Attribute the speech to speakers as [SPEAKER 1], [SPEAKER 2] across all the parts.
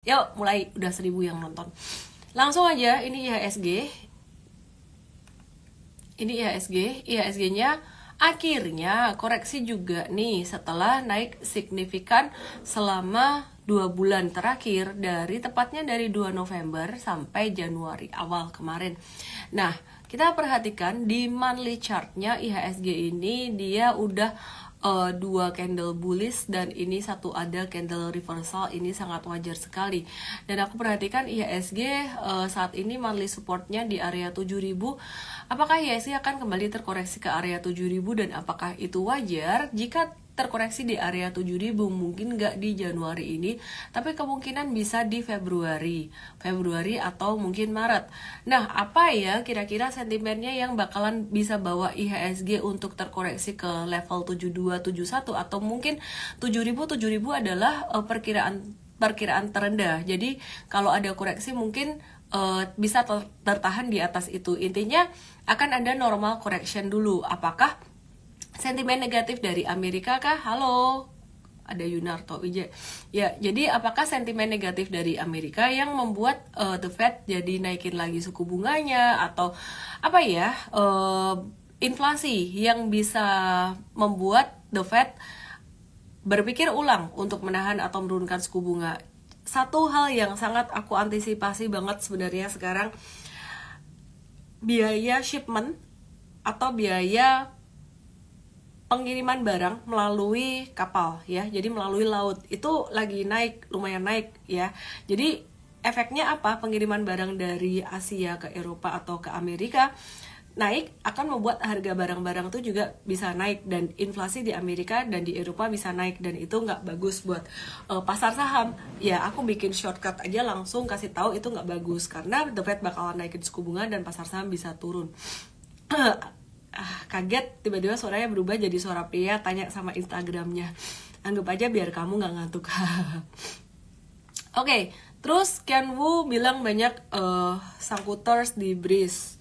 [SPEAKER 1] Yuk, mulai udah 1000 yang nonton. Langsung aja, ini IHSG. Ini IHSG. IHSG-nya akhirnya koreksi juga nih setelah naik signifikan selama 2 bulan terakhir tepatnya dari 2 November sampai Januari awal kemarin. Nah, kita perhatikan di monthly chart-nya IHSG ini dia udah 2 candle bullish dan ini satu ada candle reversal. Ini sangat wajar sekali. Dan aku perhatikan IHSG saat ini monthly supportnya di area 7000. Apakah IHSG akan kembali terkoreksi ke area 7000 dan apakah itu wajar? Jika terkoreksi di area 7000 mungkin nggak di Januari ini, tapi kemungkinan bisa di Februari atau mungkin Maret. Nah, apa ya kira-kira sentimennya yang bakalan bisa bawa IHSG untuk terkoreksi ke level 7271 atau mungkin 7000 adalah perkiraan terendah. Jadi kalau ada koreksi mungkin bisa tertahan di atas itu. Intinya akan ada normal correction dulu. Apakah sentimen negatif dari Amerika kah? Halo, ada Yunarto Wijaya. Ya, jadi apakah sentimen negatif dari Amerika yang membuat The Fed jadi naikin lagi suku bunganya atau apa ya? Inflasi yang bisa membuat The Fed berpikir ulang untuk menahan atau menurunkan suku bunga. Satu hal yang sangat aku antisipasi banget sebenarnya sekarang, biaya shipment atau biaya pengiriman barang melalui kapal ya, jadi melalui laut itu lagi naik, lumayan naik ya. Jadi efeknya apa? Pengiriman barang dari Asia ke Eropa atau ke Amerika naik akan membuat harga barang-barang itu juga bisa naik dan inflasi di Amerika dan di Eropa bisa naik dan itu nggak bagus buat pasar saham. Ya aku bikin shortcut aja langsung kasih tahu itu nggak bagus karena The Fed bakalan naikin suku bunga dan pasar saham bisa turun. Kaget tiba-tiba suaranya berubah jadi suara pria tanya sama Instagramnya. Anggap aja biar kamu nggak ngantuk. Oke, terus Ken Wu bilang banyak sangkuters di breeze.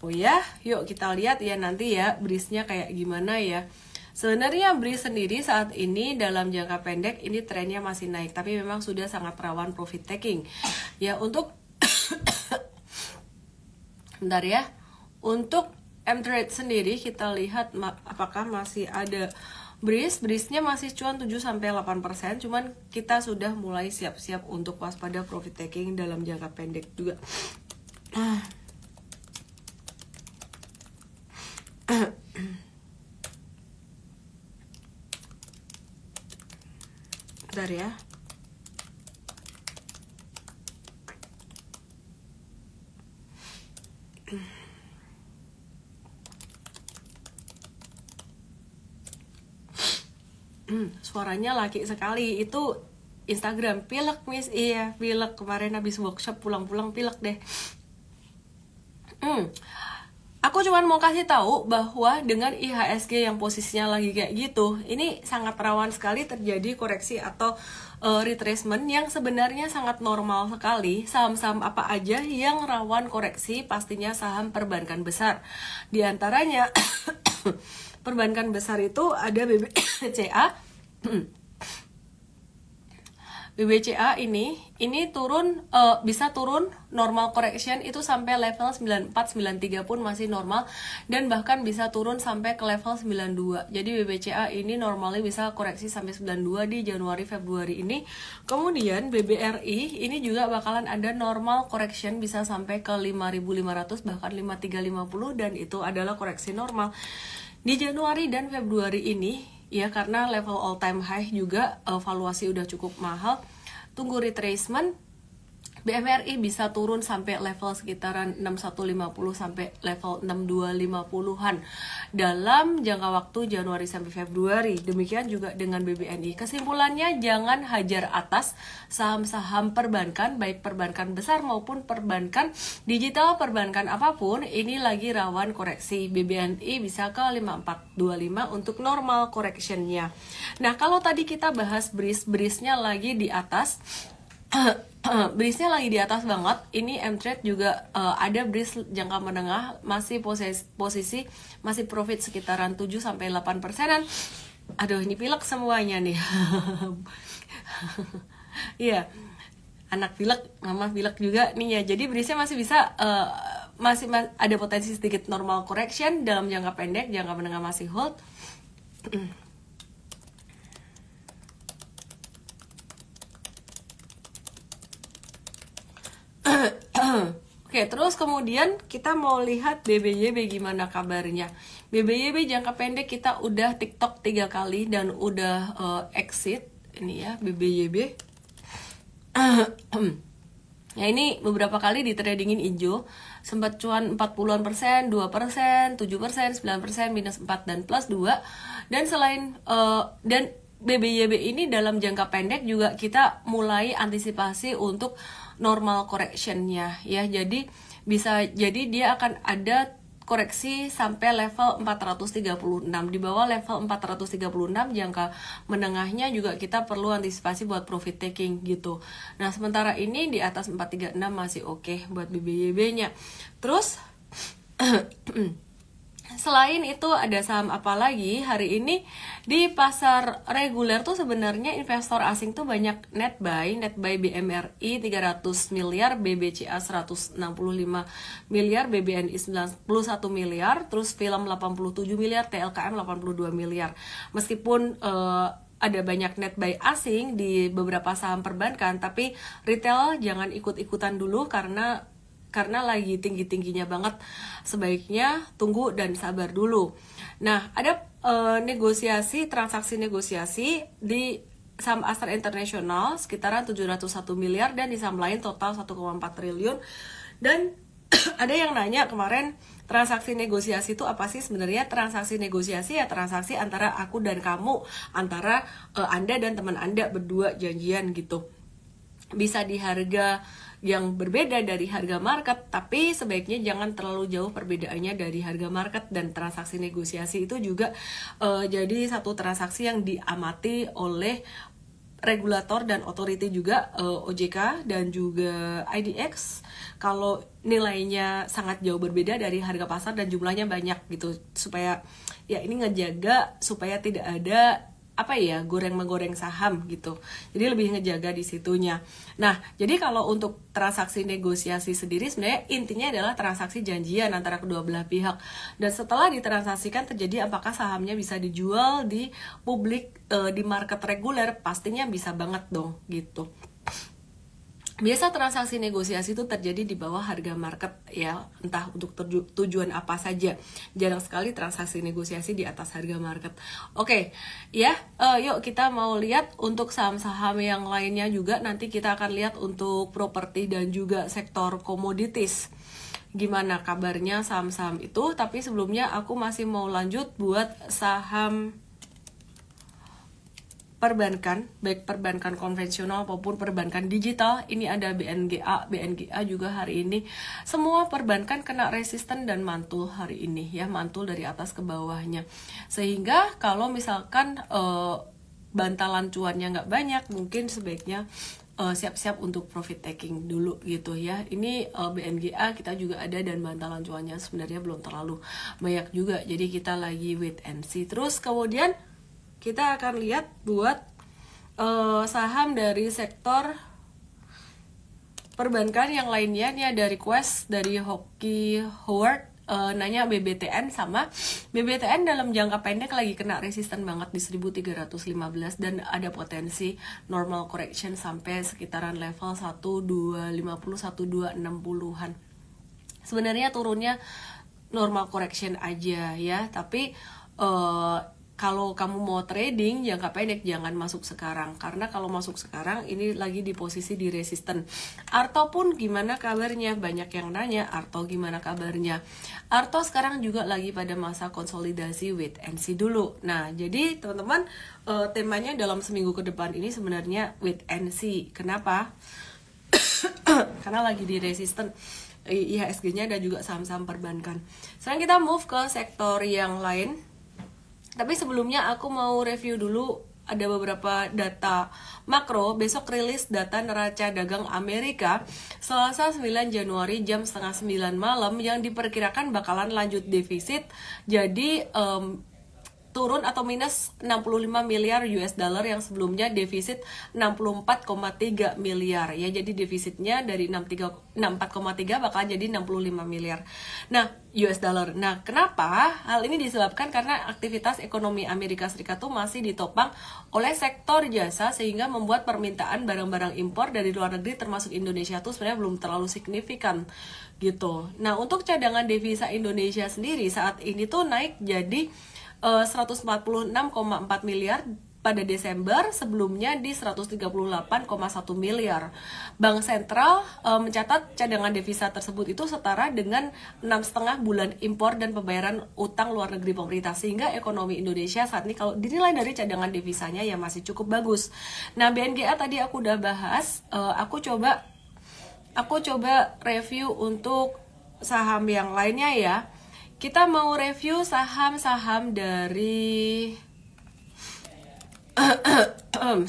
[SPEAKER 1] Oh ya, yuk kita lihat ya nanti ya breeze-nya kayak gimana ya. Sebenarnya breeze sendiri saat ini dalam jangka pendek ini trennya masih naik, tapi memang sudah sangat rawan profit taking. Ya untuk bentar ya. Untuk M-Trade sendiri kita lihat apakah masih ada breeze-nya masih cuan 7-8%, cuman kita sudah mulai siap-siap untuk waspada profit taking dalam jangka pendek juga. Bentar ya. Suaranya laki sekali. Itu Instagram pilek miss. Iya pilek, kemarin habis workshop pulang-pulang pilek deh. Aku cuma mau kasih tahu bahwa dengan IHSG yang posisinya lagi kayak gitu, ini sangat rawan sekali terjadi koreksi atau retracement yang sebenarnya sangat normal sekali. Saham-saham apa aja yang rawan koreksi? Pastinya saham perbankan besar. Di antaranya perbankan besar itu ada BBCA. BBCA ini turun, bisa turun normal correction itu sampai level 94-93 pun masih normal dan bahkan bisa turun sampai ke level 92. Jadi BBCA ini normalnya bisa koreksi sampai 92 di Januari Februari ini. Kemudian BBRI ini juga bakalan ada normal correction bisa sampai ke 5.500 bahkan 5.350 dan itu adalah koreksi normal di Januari dan Februari ini. Ya karena level all time high juga valuasi udah cukup mahal. Tunggu retracement. BMRI bisa turun sampai level sekitaran 6150 sampai level 6250-an dalam jangka waktu Januari sampai Februari. Demikian juga dengan BBNI. Kesimpulannya jangan hajar atas saham-saham perbankan, baik perbankan besar maupun perbankan digital, perbankan apapun ini lagi rawan koreksi. BBNI bisa ke 5425 untuk normal correctionnya. Nah kalau tadi kita bahas breeze-nya lagi di atas, breeze-nya lagi di atas banget. Ini M-Trade juga ada breeze jangka menengah masih posisi masih profit sekitaran 7-8%. Aduh ini pilek semuanya nih. Iya. anak pilek, mama pilek juga nih ya. Jadi berisnya masih bisa masih ada potensi sedikit normal correction dalam jangka pendek, jangka menengah masih hold. Oke, terus kemudian kita mau lihat BBYB gimana kabarnya. BBYB jangka pendek kita udah TikTok 3 kali dan udah exit. Ini ya BBYB. Ya ini beberapa kali di tradingin hijau, sempat cuan 40-an%, 2%, 7%, 9%, minus 4 dan plus 2. Dan selain dan BBYB ini dalam jangka pendek juga kita mulai antisipasi untuk normal correction-nya ya. Jadi dia akan ada koreksi sampai level 436. Di bawah level 436 jangka menengahnya juga kita perlu antisipasi buat profit taking gitu. Nah, sementara ini di atas 436 masih oke buat BBYB-nya. Terus selain itu ada saham apa lagi hari ini di pasar reguler tuh sebenarnya investor asing tuh banyak net buy BMRI 300 miliar, BBCA 165 miliar, BBNI 91 miliar, terus film 87 miliar, TLKM 82 miliar. Meskipun ada banyak net buy asing di beberapa saham perbankan, tapi retail jangan ikut-ikutan dulu karena lagi tinggi-tingginya banget, sebaiknya tunggu dan sabar dulu. Nah, ada transaksi negosiasi di saham Astra International sekitaran 701 miliar dan di saham lain total 1,4 triliun. Dan ada yang nanya kemarin, transaksi negosiasi itu apa sih? Sebenarnya transaksi negosiasi ya transaksi antara aku dan kamu, antara Anda dan teman Anda berdua janjian gitu. Bisa di harga yang berbeda dari harga market, tapi sebaiknya jangan terlalu jauh perbedaannya dari harga market. Dan transaksi negosiasi itu juga jadi satu transaksi yang diamati oleh regulator dan otoriti juga, OJK dan juga IDX. Kalau nilainya sangat jauh berbeda dari harga pasar dan jumlahnya banyak gitu, supaya ya ini ngejaga supaya tidak ada goreng-menggoreng saham gitu. Jadi lebih ngejaga di situnya. Nah, jadi kalau untuk transaksi negosiasi sendiri sebenarnya intinya adalah transaksi janjian antara kedua belah pihak. Dan setelah ditransaksikan terjadi apakah sahamnya bisa dijual di publik, di market reguler, pastinya bisa banget dong gitu. Biasa transaksi negosiasi itu terjadi di bawah harga market ya, entah untuk tujuan apa saja. Jarang sekali transaksi negosiasi di atas harga market. Oke, ya, yuk kita mau lihat untuk saham-saham yang lainnya juga. Nanti kita akan lihat untuk properti dan juga sektor komoditis. Gimana kabarnya saham-saham itu? Tapi sebelumnya aku masih mau lanjut buat saham perbankan, baik perbankan konvensional maupun perbankan digital. Ini ada BNGA juga hari ini. Semua perbankan kena resisten dan mantul hari ini ya, mantul dari atas ke bawahnya. Sehingga kalau misalkan bantalan cuannya nggak banyak, mungkin sebaiknya siap-siap untuk profit taking dulu gitu ya. Ini BNGA kita juga ada dan bantalan cuannya sebenarnya belum terlalu banyak juga. Jadi kita lagi wait and see. Terus kemudian kita akan lihat buat saham dari sektor perbankan yang lainnya. Ini ada request dari Hoki Howard, nanya BBTN sama. BBTN dalam jangka pendek lagi kena resisten banget di 1315 dan ada potensi normal correction sampai sekitaran level 1250 1260-an. Sebenarnya turunnya normal correction aja ya, tapi kalau kamu mau trading jangka pendek jangan masuk sekarang, karena kalau masuk sekarang ini lagi di posisi di resisten. Arto pun gimana kabarnya? Banyak yang nanya Arto gimana kabarnya. Arto sekarang juga lagi pada masa konsolidasi, wait and see dulu. Nah, jadi teman-teman, temanya dalam seminggu ke depan ini sebenarnya wait and see. Kenapa? Karena lagi di resisten IHSG-nya dan juga saham-saham perbankan. Sekarang kita move ke sektor yang lain. Tapi sebelumnya aku mau review dulu, ada beberapa data makro. Besok rilis data neraca dagang Amerika Selasa 9 Januari jam setengah 9 malam yang diperkirakan bakalan lanjut defisit. Jadi turun atau minus 65 miliar US dollar yang sebelumnya defisit 64,3 miliar ya. Jadi defisitnya dari 64,3 bakal jadi 65 miliar. Nah, US dollar. Nah, kenapa? Hal ini disebabkan karena aktivitas ekonomi Amerika Serikat tuh masih ditopang oleh sektor jasa sehingga membuat permintaan barang-barang impor dari luar negeri termasuk Indonesia tuh sebenarnya belum terlalu signifikan gitu. Nah, untuk cadangan devisa Indonesia sendiri saat ini tuh naik jadi 146,4 miliar pada Desember, sebelumnya di 138,1 miliar. Bank Sentral mencatat cadangan devisa tersebut itu setara dengan 6,5 bulan impor dan pembayaran utang luar negeri pemerintah, sehingga ekonomi Indonesia saat ini kalau dinilai dari cadangan devisanya ya masih cukup bagus. Nah, BNGA tadi aku udah bahas, aku coba review untuk saham yang lainnya ya. Kita mau review saham-saham dari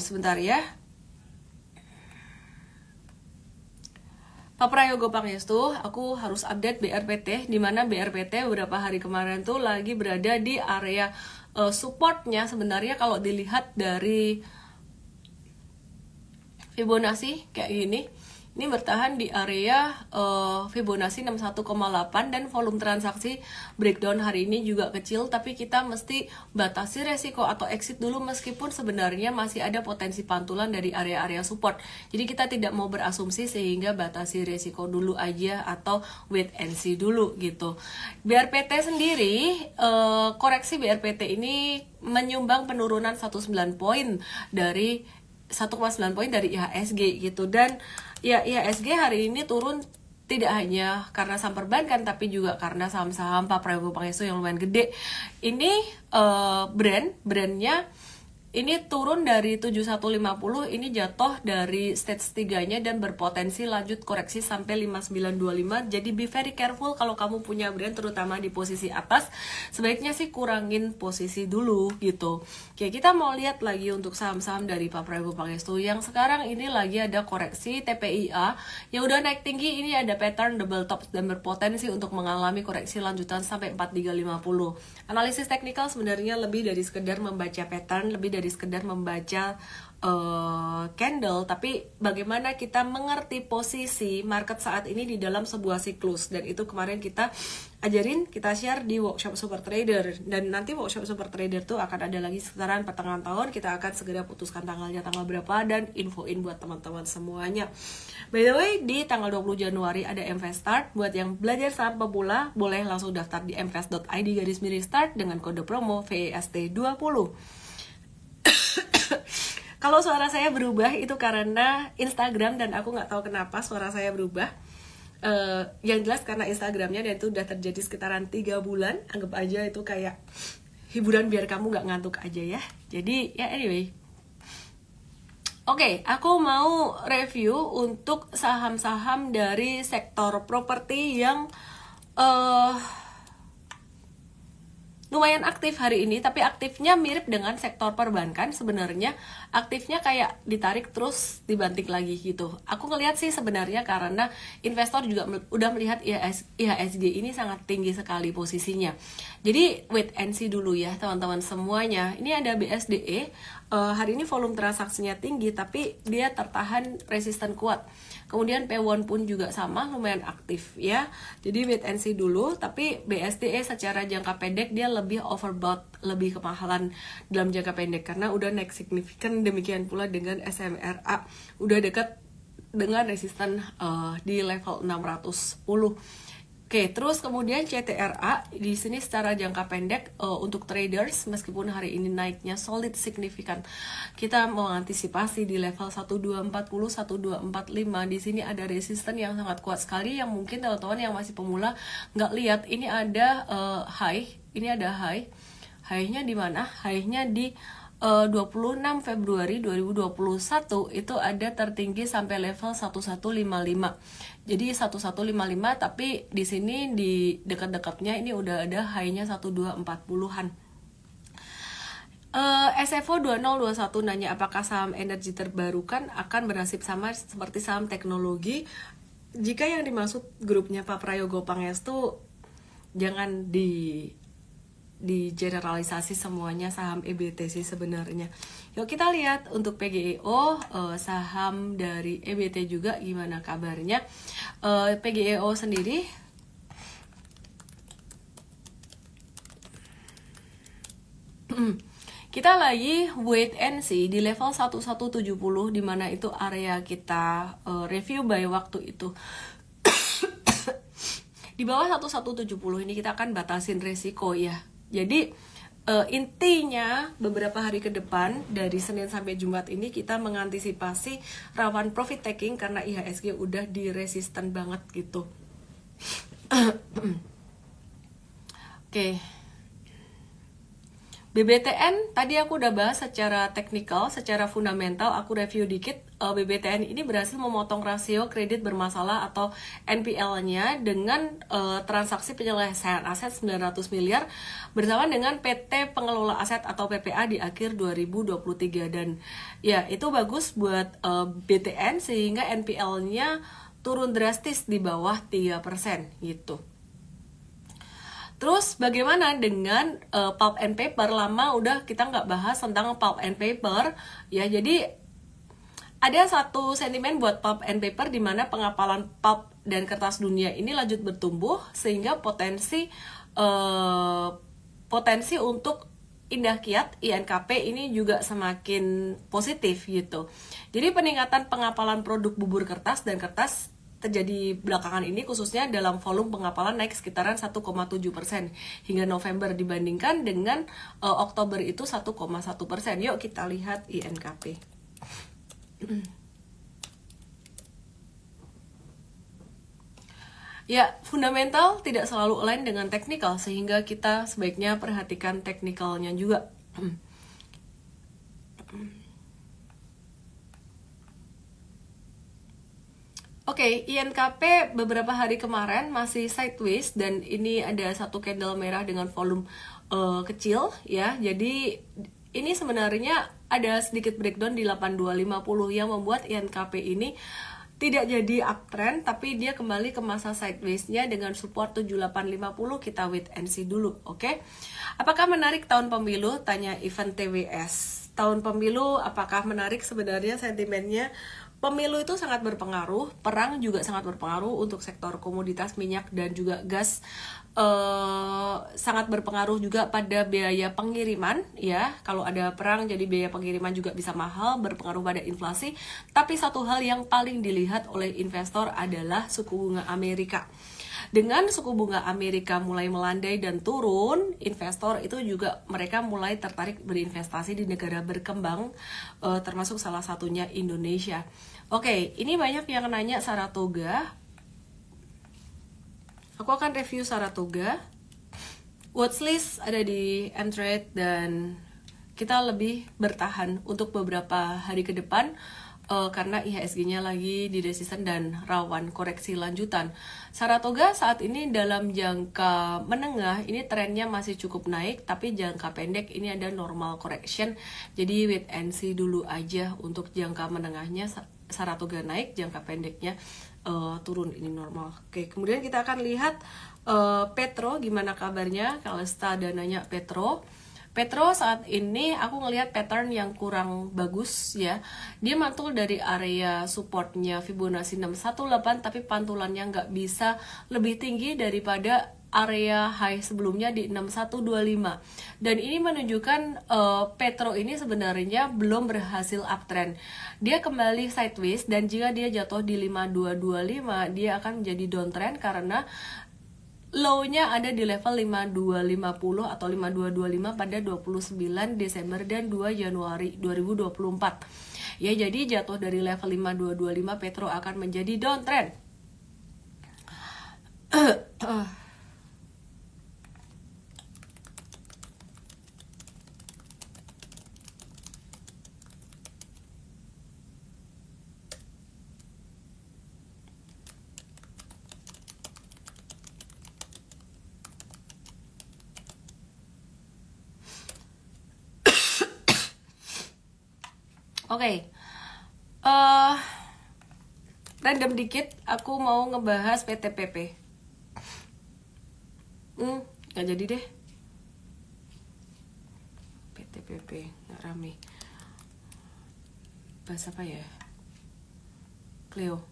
[SPEAKER 1] sebentar ya. Pak Prayogo Pangestu, aku harus update BRPT, di mana BRPT beberapa hari kemarin tuh lagi berada di area supportnya. Sebenarnya kalau dilihat dari Fibonacci kayak gini, ini bertahan di area Fibonacci 61,8 dan volume transaksi breakdown hari ini juga kecil, tapi kita mesti batasi resiko atau exit dulu meskipun sebenarnya masih ada potensi pantulan dari area-area support. Jadi kita tidak mau berasumsi sehingga batasi resiko dulu aja atau wait and see dulu gitu. BRPT sendiri, koreksi BRPT ini menyumbang penurunan 19 poin dari 1,9 poin dari IHSG gitu. Dan ya IHSG hari ini turun tidak hanya karena saham perbankan tapi juga karena saham-saham Pak Prabowo Pangestu yang lumayan gede. Ini brandnya ini turun dari 7150, ini jatuh dari stage 3-nya dan berpotensi lanjut koreksi sampai 5925. Jadi be very careful kalau kamu punya brand terutama di posisi atas, sebaiknya sih kurangin posisi dulu gitu. Oke, kita mau lihat lagi untuk saham-saham dari Pak Prabowo Pangestu yang sekarang ini lagi ada koreksi TPIA yang udah naik tinggi. Ini ada pattern double top dan berpotensi untuk mengalami koreksi lanjutan sampai 4350. Analisis teknikal sebenarnya lebih dari sekedar membaca pattern, lebih dari sekedar membaca candle, tapi bagaimana kita mengerti posisi market saat ini di dalam sebuah siklus. Dan itu kemarin kita ajarin, kita share di workshop Super Trader, dan nanti workshop Super Trader tuh akan ada lagi sekitaran pertengahan tahun. Kita akan segera putuskan tanggalnya tanggal berapa dan infoin buat teman-teman semuanya. By the way, di tanggal 20 Januari ada MVest Start. Buat yang belajar saham pemula boleh langsung daftar di mvest.id/start dengan kode promo VEST20. Kalau suara saya berubah itu karena Instagram dan aku nggak tahu kenapa suara saya berubah. Yang jelas karena Instagramnya, dan itu udah terjadi sekitaran 3 bulan. Anggap aja itu kayak hiburan biar kamu nggak ngantuk aja ya. Jadi ya anyway. Oke, aku mau review untuk saham-saham dari sektor properti yang lumayan aktif hari ini, tapi aktifnya mirip dengan sektor perbankan. Sebenarnya aktifnya kayak ditarik terus dibanting lagi gitu. Aku ngelihat sih sebenarnya karena investor juga udah melihat IHSG ini sangat tinggi sekali posisinya. Jadi wait and see dulu ya teman-teman semuanya. Ini ada BSDE, hari ini volume transaksinya tinggi tapi dia tertahan resisten kuat. Kemudian P1 pun juga sama, lumayan aktif ya. Jadi wait and see dulu, tapi BSDE secara jangka pendek dia lebih overbought, lebih kemahalan dalam jangka pendek karena udah naik signifikan. Demikian pula dengan SMRA, udah dekat dengan resisten di level 610. Oke, terus kemudian CTRA di sini secara jangka pendek untuk traders meskipun hari ini naiknya solid signifikan, kita mau antisipasi di level 1240 1245. Di sini ada resisten yang sangat kuat sekali yang mungkin teman-teman yang masih pemula nggak lihat. Ini ada high-nya di mana? High-nya di 26 Februari 2021 itu ada tertinggi sampai level 1155. Jadi 1155, tapi di sini di dekat-dekatnya ini udah ada high-nya 1240-an. SFO 2021 nanya apakah saham energi terbarukan akan bernasib sama seperti saham teknologi. Jika yang dimaksud grupnya Pak Prayogo Pangestu, jangan di generalisasi semuanya saham EBT sih sebenarnya. Yuk kita lihat untuk PGEO, saham dari EBT juga gimana kabarnya. PGEO sendiri kita lagi wait and see di level 1170, dimana itu area kita review by waktu itu. Di bawah 1170 ini kita akan batasin resiko ya. Jadi intinya beberapa hari ke depan dari Senin sampai Jumat ini kita mengantisipasi rawan profit taking karena IHSG udah di resisten banget gitu. Oke. BBTN tadi aku udah bahas secara teknikal, secara fundamental aku review dikit. BBTN ini berhasil memotong rasio kredit bermasalah atau NPL-nya dengan transaksi penyelesaian aset 900 miliar bersama dengan PT Pengelola Aset atau PPA di akhir 2023, dan ya itu bagus buat BTN sehingga NPL-nya turun drastis di bawah 3% gitu. Terus bagaimana dengan pulp and paper? Lama udah kita nggak bahas tentang pulp and paper ya. Jadi ada satu sentimen buat pulp and paper di mana pengapalan pulp dan kertas dunia ini lanjut bertumbuh sehingga potensi untuk Indah Kiat INKP ini juga semakin positif gitu. Jadi peningkatan pengapalan produk bubur kertas dan kertas terjadi belakangan ini, khususnya dalam volume pengapalan naik sekitaran 1,7% hingga November dibandingkan dengan Oktober itu 1,1%. Yuk kita lihat INKP. Ya, fundamental tidak selalu align dengan teknikal, sehingga kita sebaiknya perhatikan teknikalnya juga. Oke, INKP beberapa hari kemarin masih sideways dan ini ada satu candle merah dengan volume kecil ya. Jadi ini sebenarnya ada sedikit breakdown di 8250 yang membuat INKP ini tidak jadi uptrend, tapi dia kembali ke masa sideways-nya dengan support 7850. Kita wait and see dulu, oke? Apakah menarik tahun pemilu? Tanya Event TWS. Tahun pemilu apakah menarik? Sebenarnya sentimennya pemilu itu sangat berpengaruh, perang juga sangat berpengaruh untuk sektor komoditas minyak dan juga gas, sangat berpengaruh juga pada biaya pengiriman ya. Kalau ada perang jadi biaya pengiriman juga bisa mahal, berpengaruh pada inflasi. Tapi satu hal yang paling dilihat oleh investor adalah suku bunga Amerika. Dengan suku bunga Amerika mulai melandai dan turun, investor itu juga mereka mulai tertarik berinvestasi di negara berkembang, termasuk salah satunya Indonesia. Oke, ini banyak yang nanya Saratoga. Aku akan review Saratoga. Watchlist ada di Mtrade dan kita lebih bertahan untuk beberapa hari ke depan. Karena IHSG-nya lagi di resisten dan rawan koreksi lanjutan. Saratoga saat ini dalam jangka menengah ini trennya masih cukup naik, tapi jangka pendek ini ada normal correction. Jadi wait and see dulu aja untuk jangka menengahnya Saratoga naik, jangka pendeknya turun, ini normal. Oke, kemudian kita akan lihat Petro gimana kabarnya. Kalau dananya Petro saat ini aku ngelihat pattern yang kurang bagus ya. Dia mantul dari area supportnya Fibonacci 618, tapi pantulannya nggak bisa lebih tinggi daripada area high sebelumnya di 6125. Dan ini menunjukkan Petro ini sebenarnya belum berhasil uptrend. Dia kembali sideways dan jika dia jatuh di 5225 dia akan menjadi downtrend karena low-nya ada di level 5250 atau 5225 pada 29 Desember dan 2 Januari 2024. Ya, jadi jatuh dari level 5225 Petro akan menjadi downtrend. Oke, random dikit, aku mau ngebahas PTPP. Gak jadi deh. CPP nggak rame. Bahas apa ya? Cleo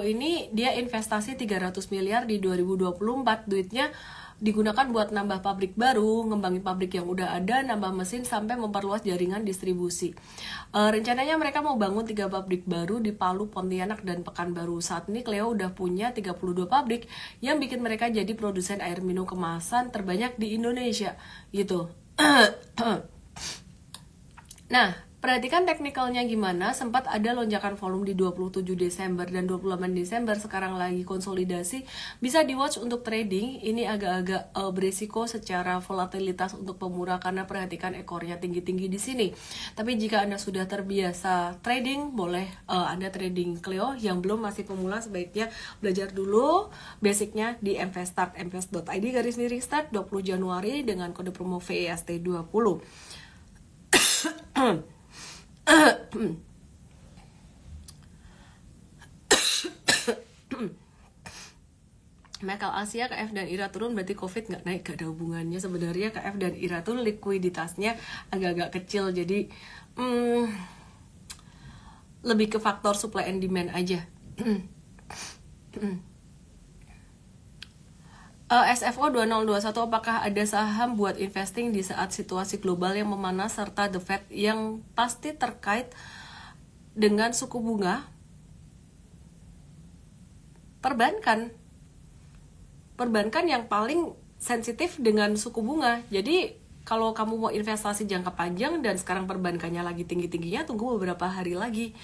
[SPEAKER 1] ini dia investasi 300 miliar di 2024, duitnya digunakan buat nambah pabrik baru, ngembangin pabrik yang udah ada, nambah mesin, sampai memperluas jaringan distribusi. Rencananya mereka mau bangun 3 pabrik baru di Palu, Pontianak, dan Pekanbaru. Saat ini Cleo udah punya 32 pabrik yang bikin mereka jadi produsen air minum kemasan terbanyak di Indonesia gitu. Nah, perhatikan teknikalnya gimana. Sempat ada lonjakan volume di 27 Desember dan 28 Desember, sekarang lagi konsolidasi. Bisa di-watch untuk trading. Ini agak-agak beresiko secara volatilitas untuk pemurah karena perhatikan ekornya tinggi-tinggi di sini. Tapi jika Anda sudah terbiasa trading, boleh Anda trading Cleo. Yang belum, masih pemula, sebaiknya belajar dulu basicnya di mvstart, mvest.id/start 20 Januari dengan kode promo VEST20. Metal Asia, KF dan IRA turun berarti COVID nggak naik, gak ada hubungannya. Sebenarnya KF dan IRA tuh likuiditasnya agak-agak kecil, jadi lebih ke faktor supply and demand aja. SFO 2021, apakah ada saham buat investing di saat situasi global yang memanas serta The Fed yang pasti terkait dengan suku bunga? Perbankan yang paling sensitif dengan suku bunga. Jadi kalau kamu mau investasi jangka panjang dan sekarang perbankannya lagi tinggi-tingginya, tunggu beberapa hari lagi.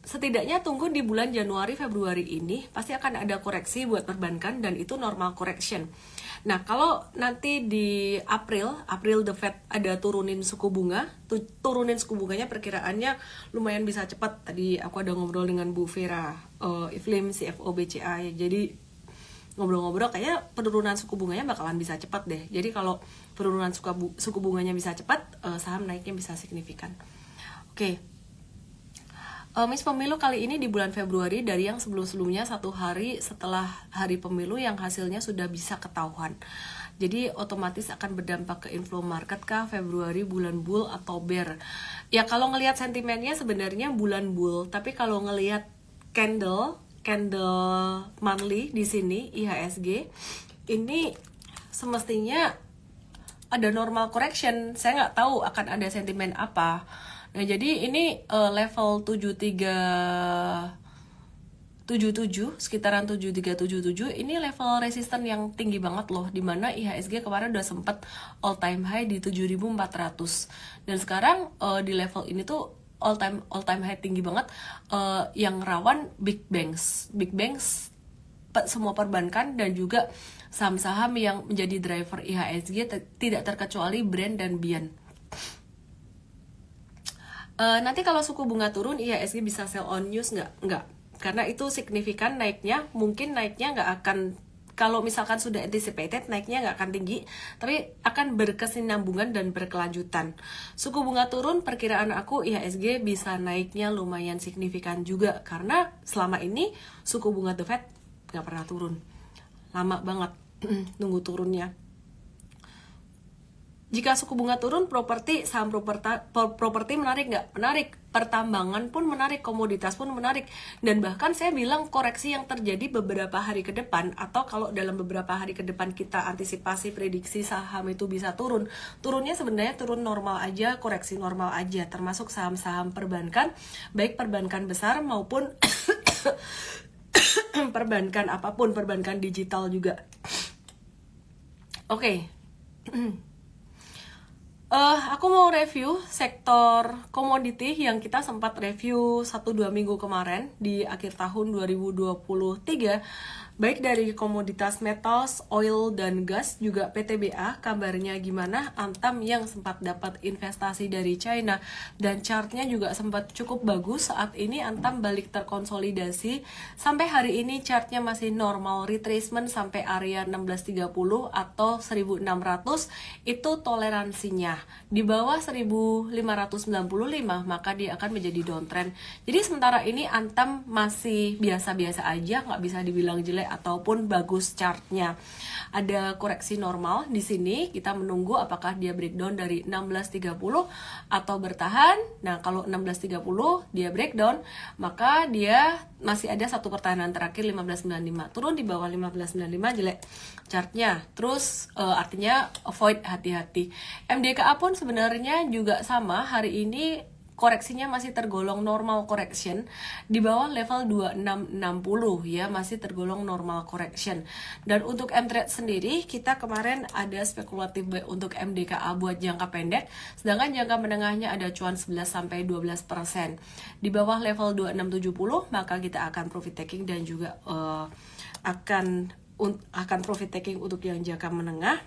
[SPEAKER 1] Setidaknya tunggu di bulan Januari Februari ini pasti akan ada koreksi buat perbankan, dan itu normal correction. Nah, kalau nanti di April The Fed ada turunin suku bunganya perkiraannya lumayan bisa cepat. Tadi aku ada ngobrol dengan Bu Vera Iflim, CFO BCA ya. Jadi ngobrol-ngobrol kayaknya penurunan suku bunganya bakalan bisa cepat deh. Jadi kalau penurunan suku bunganya bisa cepat, saham naiknya bisa signifikan. Oke. Miss Pemilu kali ini di bulan Februari dari yang sebelum-sebelumnya 1 hari setelah hari pemilu yang hasilnya sudah bisa ketahuan. Jadi otomatis akan berdampak ke inflow market kah Februari, bulan bull atau bear? Ya kalau ngelihat sentimennya sebenarnya bulan bull, tapi kalau ngelihat candle monthly di sini IHSG ini semestinya ada normal correction. Saya nggak tahu akan ada sentimen apa. Nah, jadi ini level 7377, sekitaran 7377, ini level resisten yang tinggi banget loh, dimana IHSG kemarin udah sempet all time high di 7400. Dan sekarang di level ini tuh all time high tinggi banget, yang rawan big banks semua perbankan dan juga saham-saham yang menjadi driver IHSG, tidak terkecuali Brand dan Bian. Nanti kalau suku bunga turun, IHSG bisa sell on news nggak? Karena itu signifikan naiknya, mungkin naiknya nggak akan, kalau misalkan sudah anticipated, naiknya nggak akan tinggi, tapi akan berkesinambungan dan berkelanjutan. Suku bunga turun, perkiraan aku IHSG bisa naiknya lumayan signifikan juga, karena selama ini suku bunga The Fed nggak pernah turun. Lama banget nunggu turunnya. Jika suku bunga turun, saham properti menarik nggak? Menarik. Pertambangan pun menarik, komoditas pun menarik. Dan bahkan saya bilang koreksi yang terjadi beberapa hari ke depan, atau kalau dalam beberapa hari ke depan kita antisipasi prediksi saham itu bisa turun. Turunnya sebenarnya turun normal aja, koreksi normal aja, termasuk saham-saham perbankan, baik perbankan besar maupun perbankan apapun, perbankan digital juga. Oke. Aku mau review sektor komoditi yang kita sempat review 1-2 minggu kemarin di akhir tahun 2023, baik dari komoditas metals, oil, dan gas, juga PTBA. Kabarnya gimana? Antam yang sempat dapat investasi dari China, dan chartnya juga sempat cukup bagus. Saat ini Antam balik terkonsolidasi. Sampai hari ini chartnya masih normal retracement sampai area 1630 atau 1600, itu toleransinya. di bawah 1595 maka dia akan menjadi downtrend. Jadi sementara ini Antam masih biasa-biasa aja, nggak bisa dibilang jelek ataupun bagus chartnya. Ada koreksi normal di sini, kita menunggu apakah dia breakdown dari 1630 atau bertahan. Nah, kalau 1630 dia breakdown, maka dia masih ada satu pertahanan terakhir 1595. Turun di bawah 1595 jelek chartnya. Terus artinya avoid, hati-hati. MDKA pun sebenarnya juga sama, hari ini koreksinya masih tergolong normal correction di bawah level 2660 ya, masih tergolong normal correction. Dan untuk M-Trade sendiri kita kemarin ada spekulatif buy untuk MDKA buat jangka pendek, sedangkan jangka menengahnya ada cuan 11-12%. Di bawah level 2670 maka kita akan profit taking dan juga akan profit taking untuk yang jangka menengah.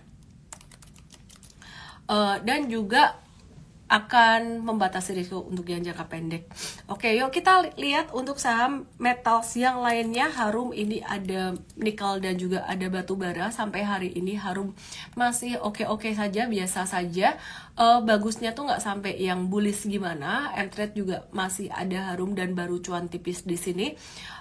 [SPEAKER 1] Dan juga akan membatasi risiko untuk yang jangka pendek. Oke, yuk kita lihat untuk saham metals yang lainnya. Harum ini ada nikel dan juga ada batu bara. Sampai hari ini Harum masih oke-oke saja, biasa saja. Bagusnya tuh nggak sampai yang bullish gimana. M-Trade juga masih ada Harum dan baru cuan tipis di sini.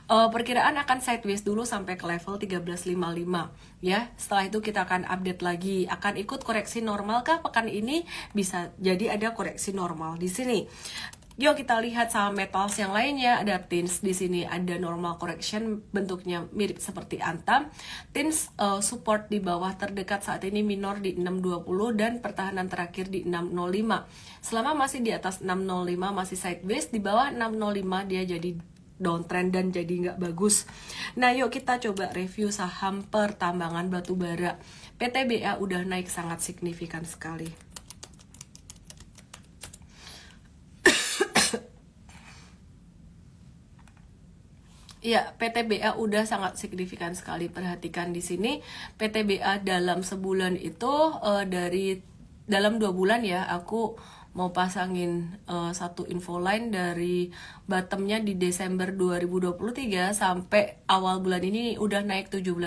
[SPEAKER 1] Perkiraan akan sideways dulu sampai ke level 1355 ya. Setelah itu kita akan update lagi, akan ikut koreksi normal kah pekan ini, bisa jadi ada koreksi normal di sini. Yuk kita lihat saham metals yang lainnya. Ada TINS di sini, ada normal correction, bentuknya mirip seperti Antam. TINS support di bawah terdekat saat ini minor di 620 dan pertahanan terakhir di 605. Selama masih di atas 605 masih sideways, di bawah 605 dia jadi downtrend dan jadi nggak bagus. Nah, yuk kita coba review saham pertambangan batu bara. PTBA udah naik sangat signifikan sekali. Ya, PTBA udah sangat signifikan sekali. Perhatikan di sini, PTBA dalam sebulan itu dalam 2 bulan ya, aku mau pasangin satu info line dari bottomnya di Desember 2023 sampai awal bulan ini udah naik 17%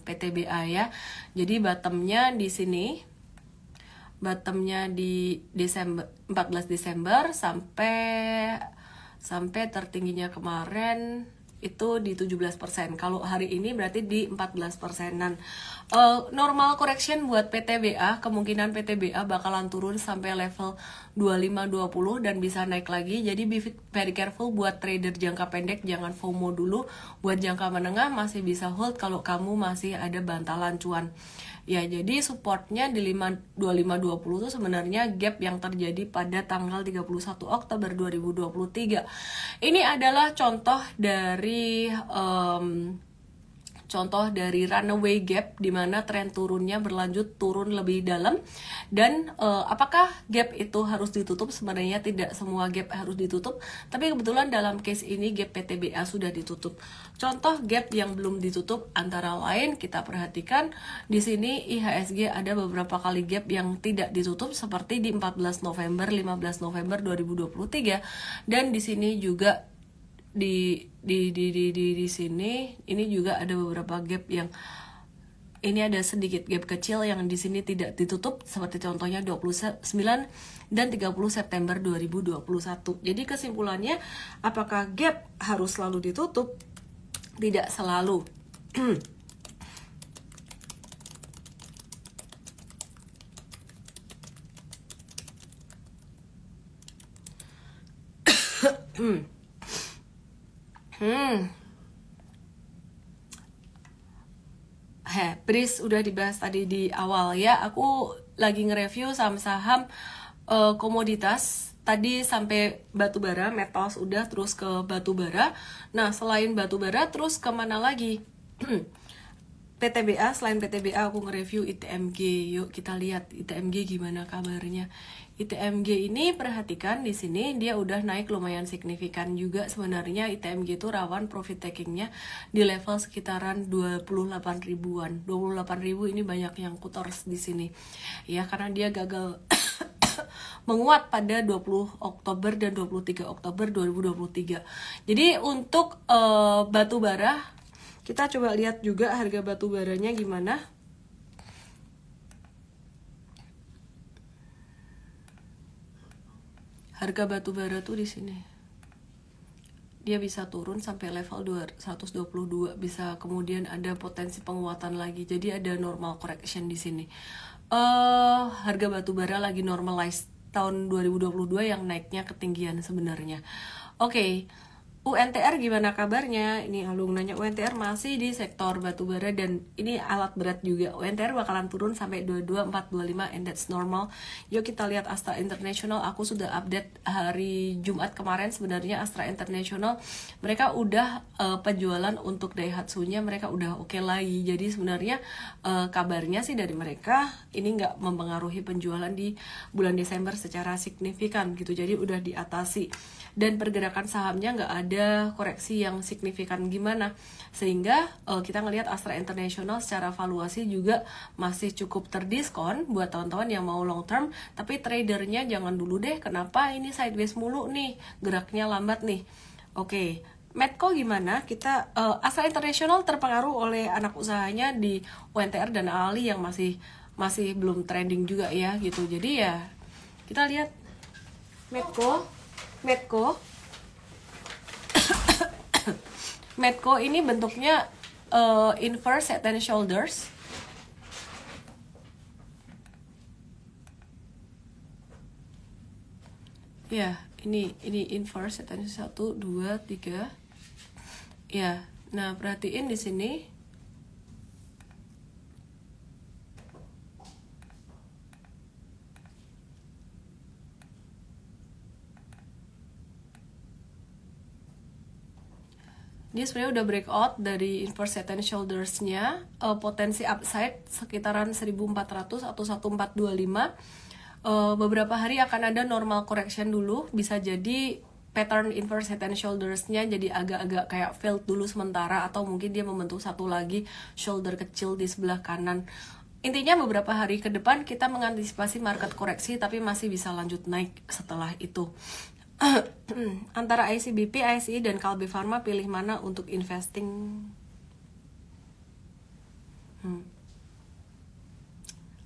[SPEAKER 1] PTBA ya. Jadi bottomnya di sini, bottomnya di Desember 14 Desember sampai tertingginya kemarin itu di 17%. Kalau hari ini berarti di 14%-an. Normal correction buat PTBA, kemungkinan PTBA bakalan turun sampai level 25-20 dan bisa naik lagi. Jadi be very careful buat trader jangka pendek, jangan FOMO dulu. Buat jangka menengah masih bisa hold kalau kamu masih ada bantalan cuan. Ya, jadi supportnya di 25-20 itu sebenarnya gap yang terjadi pada tanggal 31 Oktober 2023. Ini adalah contoh dari runaway gap di mana tren turunnya berlanjut turun lebih dalam. Dan apakah gap itu harus ditutup? Sebenarnya tidak semua gap harus ditutup, tapi kebetulan dalam case ini gap PTBA sudah ditutup. Contoh gap yang belum ditutup antara lain kita perhatikan di sini IHSG ada beberapa kali gap yang tidak ditutup seperti di 14 November, 15 November 2023 dan di sini juga di sini ini juga ada beberapa gap yang ini ada sedikit gap kecil yang di sini tidak ditutup seperti contohnya 29 dan 30 September 2021. Jadi kesimpulannya, apakah gap harus selalu ditutup? Tidak selalu. Breeze udah dibahas tadi di awal ya. Aku lagi nge-review saham-saham komoditas. Tadi sampai batu bara, metals udah, terus ke batu bara. Nah, selain batu bara terus kemana lagi? PTBA, selain PTBA aku nge-review ITMG. Yuk kita lihat ITMG gimana kabarnya. ITMG ini perhatikan di sini dia udah naik lumayan signifikan juga. Sebenarnya ITMG itu rawan profit takingnya di level sekitaran 28 ribuan. 28 ribu ini banyak yang kutors di sini. Ya, karena dia gagal menguat pada 20 Oktober dan 23 Oktober 2023. Jadi untuk batu bara, kita coba lihat juga harga batu baranya gimana. harga batu bara tuh di sini. Dia bisa turun sampai level 222, bisa kemudian ada potensi penguatan lagi. Jadi ada normal correction di sini. Harga batu bara lagi normalize tahun 2022 yang naiknya ketinggian sebenarnya. Oke. UNTR gimana kabarnya? Ini Alung nanya, UNTR masih di sektor batubara dan ini alat berat juga. UNTR bakalan turun sampai 22425 and that's normal. Yuk kita lihat Astra International. Aku sudah update hari Jumat kemarin. Sebenarnya Astra International mereka udah penjualan untuk Daihatsu-nya mereka udah oke lagi. Jadi sebenarnya kabarnya sih dari mereka ini nggak mempengaruhi penjualan di bulan Desember secara signifikan gitu. Jadi udah diatasi dan pergerakan sahamnya nggak ada koreksi yang signifikan gimana, sehingga kita ngelihat Astra International secara valuasi juga masih cukup terdiskon buat teman-teman yang mau long term, tapi tradernya jangan dulu deh. Kenapa ini sideways mulu nih, geraknya lambat nih. Oke. Medco gimana? Kita Astra International terpengaruh oleh anak usahanya di UNTR dan ALI yang masih belum trending juga ya gitu. Jadi ya kita lihat Medco ini bentuknya inverse head and shoulders. Ya, ini inverse head and 1, 2, 3. Ya, nah perhatiin di sini. Dia sebenarnya udah breakout dari inverse head and shoulders-nya, potensi upside sekitaran 1400 atau 1425. Beberapa hari akan ada normal correction dulu, bisa jadi pattern inverse head and shoulders-nya jadi agak-agak kayak failed dulu sementara, atau mungkin dia membentuk satu lagi shoulder kecil di sebelah kanan. Intinya beberapa hari ke depan kita mengantisipasi market koreksi, tapi masih bisa lanjut naik setelah itu. Antara ICBP, ICI, dan Kalbe Pharma pilih mana untuk investing?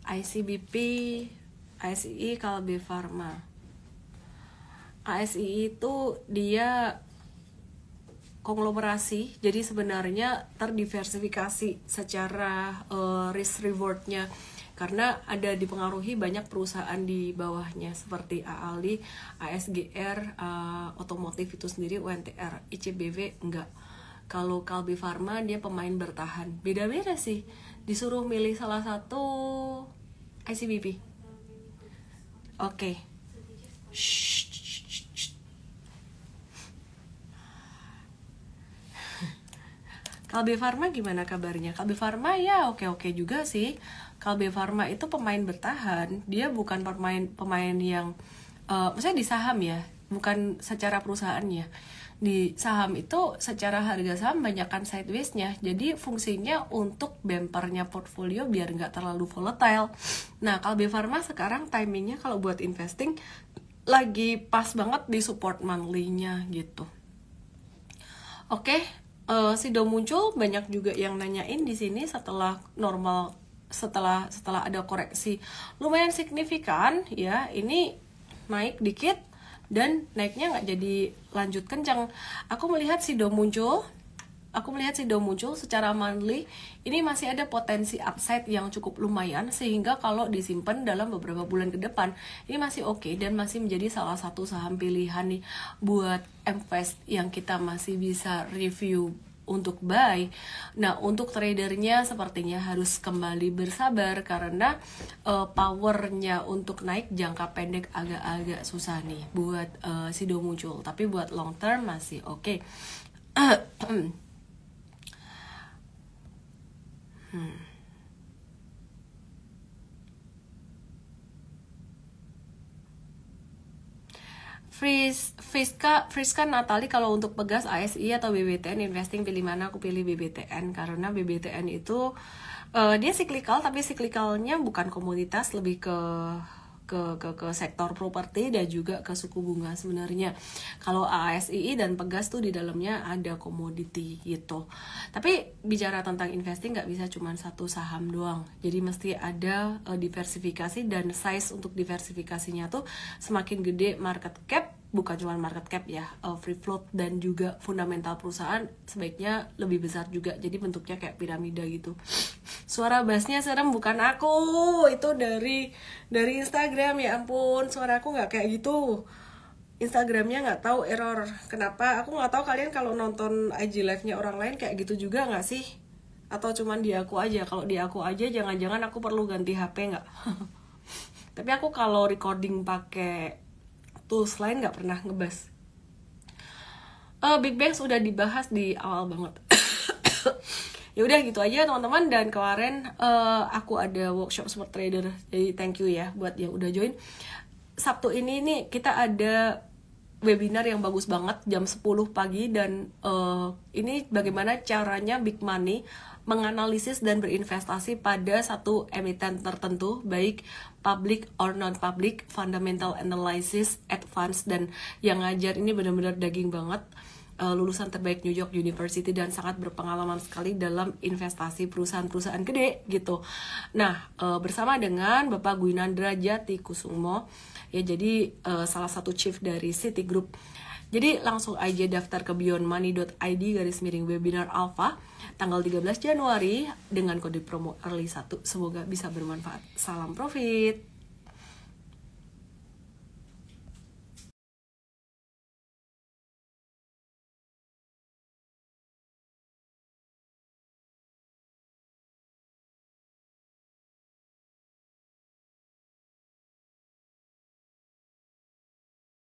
[SPEAKER 1] ICBP, ICI, Kalbe Pharma. ICI itu dia konglomerasi, jadi sebenarnya terdiversifikasi secara risk rewardnya, karena ada dipengaruhi banyak perusahaan di bawahnya seperti AALI, ASGR, otomotif itu sendiri, UNTR, ICBW enggak. Kalau Kalbe Pharma dia pemain bertahan. Beda-beda sih. Disuruh milih salah satu, ICBP. Oke. Kalbe Pharma gimana kabarnya? Kalbe Pharma ya oke-oke juga sih. Kalbe Pharma itu pemain bertahan, dia bukan pemain yang maksudnya di saham ya, bukan secara perusahaannya. Di saham itu secara harga saham banyakkan sideways-nya, jadi fungsinya untuk bumpernya portfolio biar nggak terlalu volatile. Nah, Kalbe Pharma sekarang timingnya kalau buat investing lagi pas banget di support monthly-nya gitu. Oke. Sido muncul, banyak juga yang nanyain di sini setelah normal, setelah ada koreksi lumayan signifikan ya, ini naik dikit dan naiknya nggak jadi lanjut kencang. Aku melihat Sido muncul secara monthly ini masih ada potensi upside yang cukup lumayan, sehingga kalau disimpan dalam beberapa bulan ke depan ini masih oke dan masih menjadi salah satu saham pilihan nih buat invest yang kita masih bisa review untuk buy. Nah, untuk tradernya sepertinya harus kembali bersabar karena powernya untuk naik jangka pendek agak-agak susah nih buat Sido muncul, tapi buat long term masih oke. Friska Natali, kalau untuk Pegas, ASI atau BBTN investing pilih mana? Aku pilih BBTN karena BBTN itu dia cyclical, tapi cyclicalnya bukan komoditas, lebih ke ke sektor properti dan juga ke suku bunga sebenarnya. Kalau ASII dan Pegas tuh di dalamnya ada komoditi gitu. Tapi bicara tentang investing nggak bisa cuma satu saham doang. Jadi mesti ada diversifikasi, dan size untuk diversifikasinya tuh semakin gede market cap, bukan cuma market cap ya, free float dan juga fundamental perusahaan sebaiknya lebih besar juga. Jadi bentuknya kayak piramida gitu. Suara bassnya serem, bukan aku, itu dari Instagram. Ya ampun, suara aku nggak kayak gitu. Instagramnya nggak tahu error kenapa. Aku nggak tahu kalian kalau nonton IG live-nya orang lain kayak gitu juga nggak sih? Atau cuman di aku aja? Kalau di aku aja jangan-jangan aku perlu ganti HP nggak? Tapi aku kalau recording pakai tools lain nggak pernah ngebahas. Big Bang sudah dibahas di awal banget. Ya udah gitu aja teman-teman. Dan kemarin aku ada workshop smart trader, jadi thank you ya buat yang udah join. Sabtu ini nih kita ada webinar yang bagus banget jam 10 pagi, dan ini bagaimana caranya big money menganalisis dan berinvestasi pada satu emiten tertentu, baik public or non-public, fundamental analysis, advance, dan yang ngajar ini benar-benar daging banget, lulusan terbaik New York University dan sangat berpengalaman sekali dalam investasi perusahaan-perusahaan gede gitu. Nah, bersama dengan Bapak Gwinandra Jati Kusumo, ya jadi salah satu chief dari Citigroup. Jadi langsung aja daftar ke beyondmoney.id/webinar alpha tanggal 13 Januari dengan kode promo early 1. Semoga bisa bermanfaat. Salam profit.